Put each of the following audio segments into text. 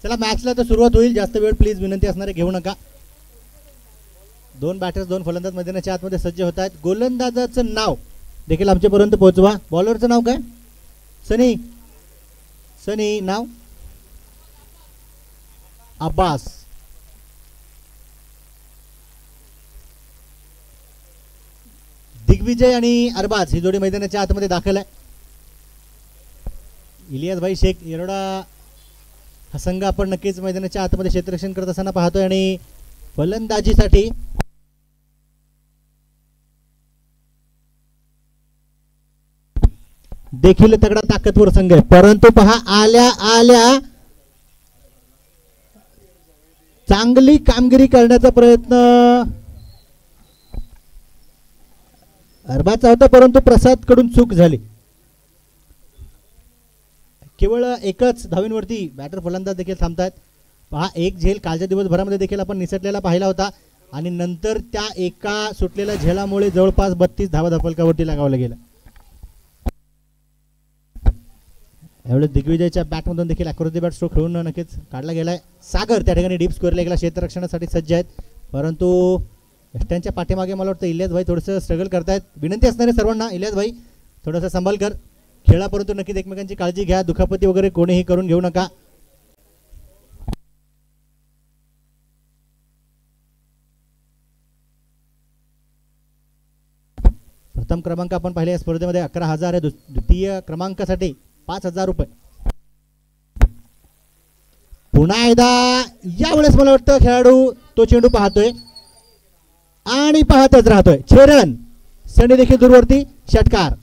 चला मॅचला तर सुरुवात होईल. जास्त वेळ प्लीज विनंती असणारे घेऊ नका. दोन बॅटर्स दोन फलंदाज मैदानाच्या आतमध्ये सज्ज होत आहेत. गोलंदाजाचं नाव देखील आमच्यापर्यंत पोहोचवा. बॉलरचं नाव काय? सनी. सनी नाव अब्बास. दिग्विजय आणि अरबाज ही जोडी मैदानाच्या आतमध्ये दाखल आहे. इलियास भाई शेख येरोडा हा संघ आपण नक्कीच मैदानाच्या आतमध्ये क्षेत्ररक्षण करत असताना पाहतोय आणि फलंदाजीसाठी देखील तगडा ताकदवर संघ आहे. परंतु पहा आल्या आल्या चांगली कामगिरी करण्याचा प्रयत्न अरबाजचा होता, परंतु प्रसाद कडून चूक झाली. केवळ एकच धावींवरती बॅटर फलंदाज देखील थांबतात. पहा एक झेल कालच्या दिवसभरामध्ये देखील आपण निसटलेला पाहिला होता आणि नंतर त्या एका सुटलेल्या झेलामुळे जवळपास 32 धावा धपलकावरती लगावलं गेलं. यावेळेस दिग्विजयच्या बॅटमधून देखील अॅक्युरेट बॅट स्ट्रोक खेळून नक्कीच काढला गेलाय. सागर त्या ठिकाणी डीप स्कोअरला गेला, क्षेत्ररक्षणासाठी सज्ज आहेत. परंतु यष्ट्यांच्या पाठीमागे मला वाटतं इलियास भाई थोडंसं स्ट्रगल करतायत. विनंती असणारे सर्वांना इलियास भाई थोडंसं संभाल कर खेळा, परंतु नक्कीच एकमेकांची काळजी घ्या. दुखापती वगैरे कोणीही करून घेऊ नका. प्रथम क्रमांक आपण पाहिले या स्पर्धेमध्ये 11,000 आहे. द्वितीय क्रमांकासाठी 5,000 रुपये. पुन्हा एकदा यावेळेस मला वाटतं खेळाडू तो चेंडू पाहतोय आणि पाहतच राहतोय. 6 रन. सनी देखील दूरवरती षटकार.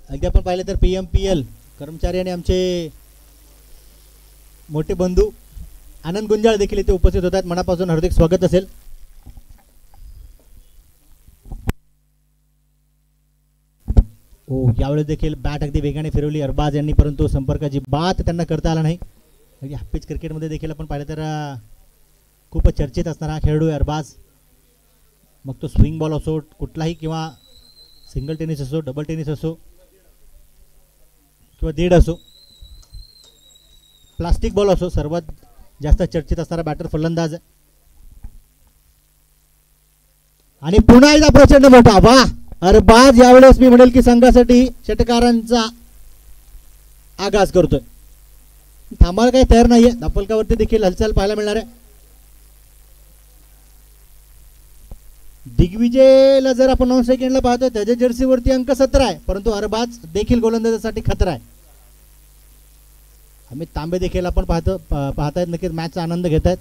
अगदी आपण पाहिलं तर PMPL कर्मचारी आणि आमचे मोठे बंधू आनंद गुंजाळ देखील इथे उपस्थित होतात. मनापासून हार्दिक स्वागत असेल. यावेळेस देखील बॅट अगदी वेगाने फिरवली अरबाज यांनी, परंतु संपर्काची बात त्यांना करता आला नाही. अगदी हाफपिच क्रिकेटमध्ये देखील आपण पाहिलं तर खूप चर्चेत असणारा हा खेळाडू आहे अरबाज. मग तो स्विंग बॉल असो कुठलाही, किंवा सिंगल टेनिस असो, डबल टेनिस असो, किंवा दीड असो, प्लास्टिक बॉल असो, सर्वात जास्त चर्चेत असणारा बॅटर फलंदाज आहे. आणि पुन्हा एकदा प्रचंड मोठा वाह. अरबाज यावेळेस मी म्हणेल की संघासाठी षटकारांचा आगाज करतोय. थांबायला काही तयार नाहीये. धपलकावरती देखील हालचाल पाहायला मिळणार आहे. दिग्विजयला जर आपण 9 सेकंडला पाहतोय त्याच्या जर्सीवरती अंक 17 आहे, परंतु अरबाज देखील गोलंदाजासाठी खतरा आहे. आम्ही तांबे देखील आपण पाहतायत. नक्कीच मॅचचा आनंद घेत आहेत.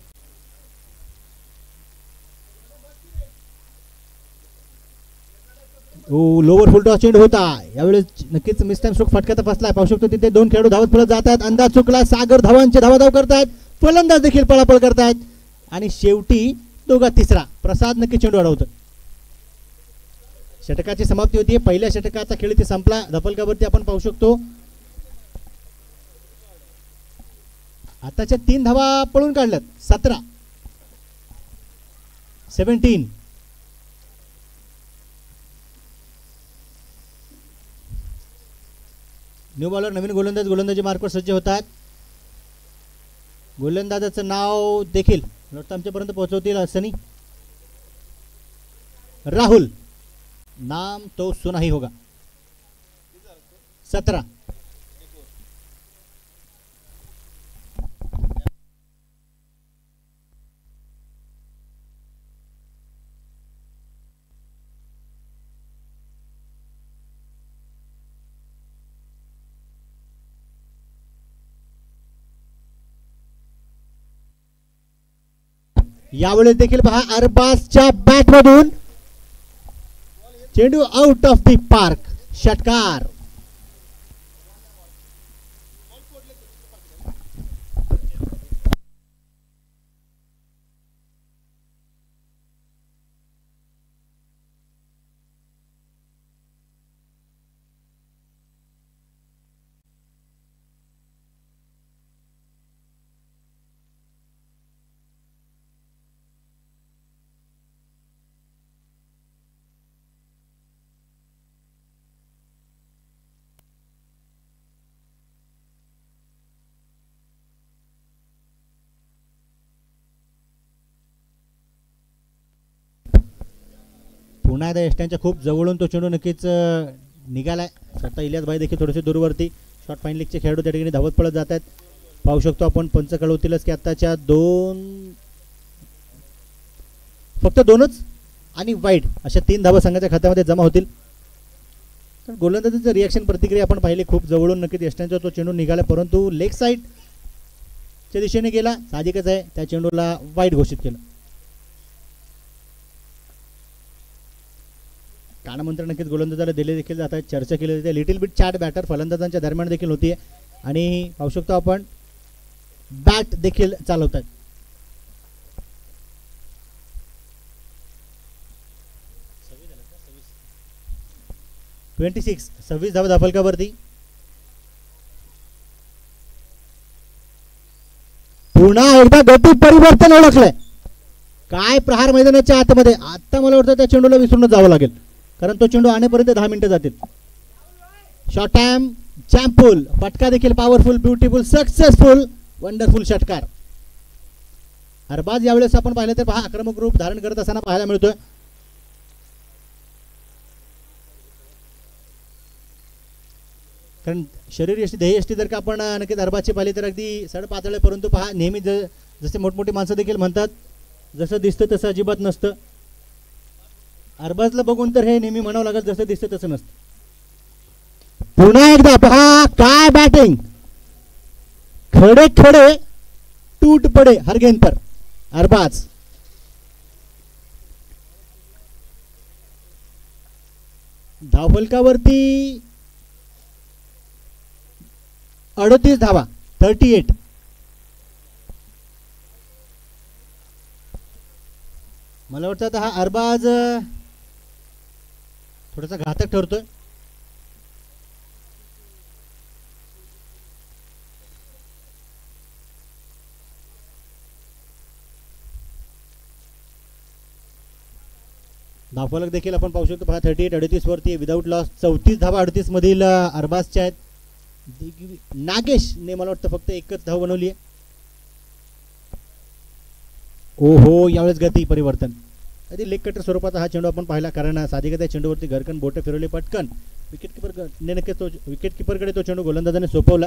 लोवर फुल टॉस चेंडू होता. यावेळेस नक्कीच मिस टाइम स्ट्रोक फटक्याचा फसलाय. पाहू शकतो तिथे 2 खेळाडू धावत फुलत जात आहेत. अंदाज चुकला. सागर धावांचे धावाधाव करतायत. फलंदाज देखील पळापळ करतायत आणि शेवटी दोघा तिसरा. प्रसाद नक्की चेंडू अडवतो. षटकाची समाप्ती होती. पहिल्या षटकाचा खेळ इथे संपला. धपलकावरती आपण पाहू शकतो आताच्या 3 धावा पळून काढल्यात. 17 17. न्यू बॉलर नवीन गोलंदाज गोलंदाजी मार्कवर सज्ज होतात. गोलंदाजाचं नाव देखील आमच्यापर्यंत पोहोचवतील सनी. राहुल. नाम तो सुना ही होगा. 17. यावेळेस देखील पहा अरबाजच्या बॅटमधून चेंडू आउट ऑफ द पार्क. षटकार. पुन्हा एकदा यष्ट्यांच्या खूप जवळून तो चेंडू नक्कीच निघालाय. स्वतः इलियास भाई देखील थोडेसे दूरवरती शॉर्ट फाईन लीगचे खेळाडू त्या ठिकाणी धावत पळत जात आहेत. पाहू शकतो आपण पंच कळवतीलच की आत्ताच्या फक्त दोनच आणि वाईट अशा 3 धावा संघाच्या खात्यामध्ये जमा होतील. तर गोलंदाजीचं रिॲक्शन प्रतिक्रिया आपण पाहिली खूप जवळून नक्कीच यष्ट्यांचा तो चेंडू निघाला, परंतु लेग साईडच्या दिशेने गेला. साहजिकच आहे त्या चेंडूला वाईट घोषित केलं. कानामंत्र नक्कीच गोलंदाजाला दिले देखील जात आहेत. चर्चा केली जाते. लिटिल बिट चॅट बॅटर फलंदाजांच्या दरम्यान देखील होतीये आणि पाहू शकतो आपण बॅट देखील चालवत आहेत. सव्वीस धावा धाफलकावरती. पुन्हा एकदा गती परिवर्तन ओळखलंय. काय प्रहार मैदानाच्या आतमध्ये. आता मला वाटतं त्या चेंडूला विसरूनच जावं लागेल, कारण तो चेंडू आणेपर्यंत 10 मिनिटं जातील. शॉर्ट टाइम चॅम्पुल फटका देखील पॉवरफुल, ब्युटिफुल, सक्सेसफुल, वंडरफुल षटकार. अरबाज यावेळेस आपण पाहिलं तर पहा आक्रमक रूप धारण करत असताना पाहायला मिळतोय. कारण शरीर यष्टी ध्येय यष्टी जर का आपण नक्कीच अरबाजची पाहिली तर अगदी सडपातळ, परंतु पहा नेहमी जसे मोठमोठी माणसं देखील म्हणतात जसं दिसतं तसं अजिबात नसतं. अरबाजला बघून तर हे नेहमी म्हणावं लागेल जसं दिसतं तसं नसतं. पुन्हा एकदा पहा काय बॅटिंग. खडे खडे टूट पडे हर गेंद पर अरबाज. धावफलकावरती 38 धावा 38. मला वाटतं आता हा अरबाज थोडासा घातक ठरतोय. धावफलक देखील आपण पाहू शकतो पहा 38 38 वरती विदाऊट लॉस. 34 धावा 38 मधील अरबाजच्या आहेत. नागेशने मला वाटतं फक्त एकच धाव बनवली आहे. ओहो यावेळेस गती परिवर्तन. आधी लेग कटर स्वरूपाचा हा चेंडू आपण पाहिला, कारण साधिक त्या चेंडूवरती घरकन बोटे फिरवले पटकन विकेट किपरकडे तो चेंडू गोलंदाजाने सोपवला.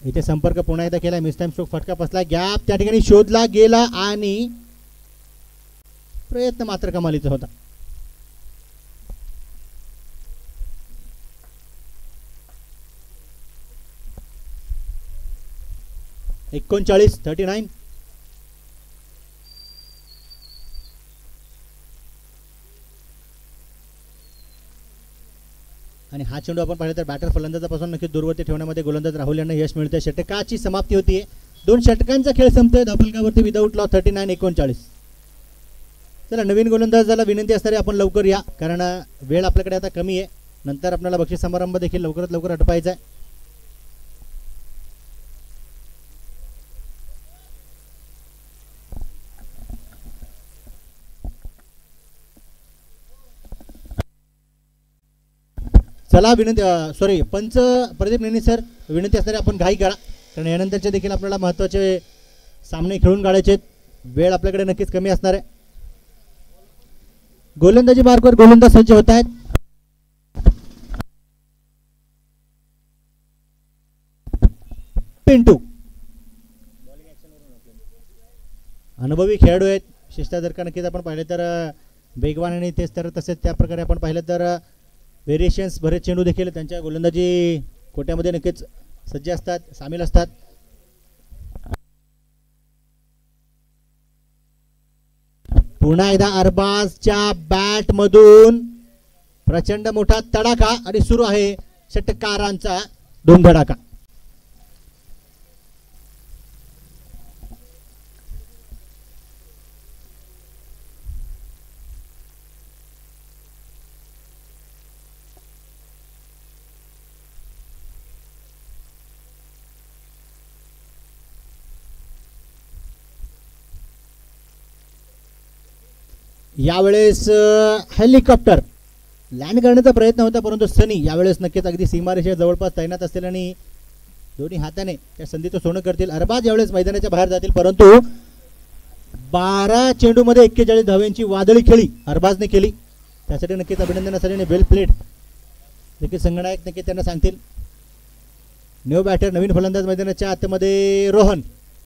इथे संपर्क पुन्हा एकदा केला. मिस टाइम स्ट्रोक फटका बसला. गॅप त्या ठिकाणी शोधला गेला आणि प्रयत्न मात्र कमालीचा होता. एकोणचाळीस 39. आणि हा चेंडू आपण पाहिलं तर बॅटर फलंदाजापासून नक्की दूरवरती ठेवण्यामध्ये गोलंदाज राहुल यांना यश मिळतंय. षटकाची समाप्ती होतीये. 2 षटकांचा खेळ संपतोय धावफलकावरती विदाऊट लॉस 39-39. चला नवीन गोलंदाजाला विनंती असणारे आपण लवकर या, कारण वेळ आपल्याकडे आता कमी आहे. नंतर आपल्याला बक्षीस समारंभ देखील लवकरात लवकर आटपायचा आहे. चला विनंती सॉरी पंच प्रदीप नेने सर विनंती असणारे आपण घाई करा, कारण यानंतरचे देखील आपल्याला महत्त्वाचे सामने खेळून काढायचे आहेत. वेळ आपल्याकडे नक्कीच कमी असणार आहे. गोलंदाजी मार्कवर गोलंदाज सज्ज होत आहेत. पिंटू अनुभवी खेळाडू आहेत. विशेषतः जर का नक्कीच आपण पाहिलं तर वेगवान आणि तेच तर तसेच त्या प्रकारे आपण पाहिलं तर व्हेरिएशन्स बरेच चेंडू देखील त्यांच्या गोलंदाजी कोट्यामध्ये नक्कीच सज्ज असतात, सामील असतात. पुन्हा एकदा अरबाजच्या बॅट मधून प्रचंड मोठा तडाखा आणि सुरू आहे षटकारांचा धूमधडाका. यावेळेस हेलिकॉप्टर लँड करण्याचा प्रयत्न होता, परंतु सनी यावेळेस नक्कीच अगदी सीमारेषेच्या जवळपास तैनात असतील आणि दोन्ही हाताने त्या संधीचं सोनं करतील. अरबाज यावेळेस मैदानाच्या बाहेर जातील, परंतु 12 चेंडूमध्ये 41 धावांची वादळी खेळी अरबाजने केली. त्यासाठी नक्कीच अभिनंदनासाठी वेल प्लेट देखील संगणक नक्की त्यांना सांगतील. न्यू बॅटर नवीन फलंदाज मैदानाच्या आतमध्ये रोहन